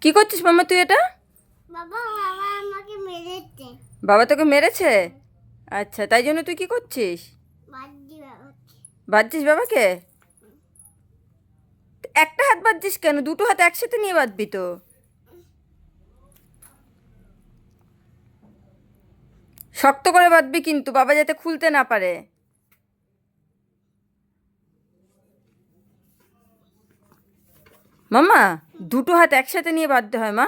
কি করছিস মাম্মা তুই এটা? বাবা বাবা আমাকে মেরেছে। বাবা তোকে মেরেছে? আচ্ছা, তাই জন্য তুই কি করছিস? বাদ্যি বাবাকে। বাজছিস বাবাকে? একটা হাত বাজছিস কেন? দুটো হাত একসাথে নিয়ে বাঁধবি তো। শক্ত করে বাঁধবি কিন্তু, বাবা যাতে খুলতে না পারে। মাম্মা, দুটো হাত একসাথে নিয়ে বাঁধতে হয় মা।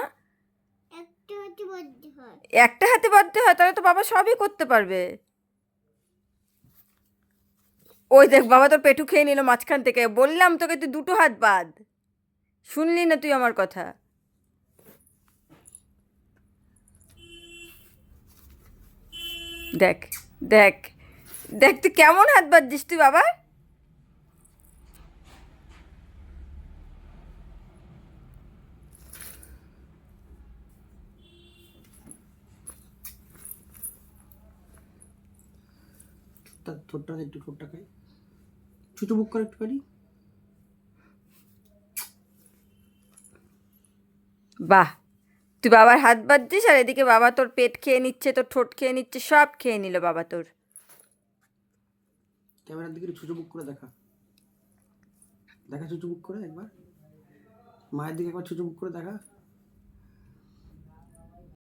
একটু একটু বাদ্যি হয়। একটা হাতে বাঁধতে হয়, তাহলে তো বাবা সবই করতে পারবে। ওই দেখ, বাবা তোর পেটু খেয়ে নিল মাঝখান থেকে। বললাম তোকে তুই দুটো হাত বাঁধ, শুনলি না তুই আমার কথা? দেখ, দেখ, দেখ তুই কেমন হাত বাঁধছিস তুই বাবা। ঠোঁটটা একটু ঠোঁটটা খাই, ছুটু বুক করে একটুখানি। বাহ, তুই বাবার হাত বাঁধছিস আর এদিকে বাবা তোর পেট খেয়ে নিচ্ছে, তোর ঠোঁট খেয়ে নিচ্ছে, সব খেয়ে নিল বাবা তোর। ক্যামেরার দিকে একটু ছুটু বুক করে দেখা, দেখা ছুটু বুক করে একবার, মায়ের দিকে একবার ছুটু বুক করে দেখা।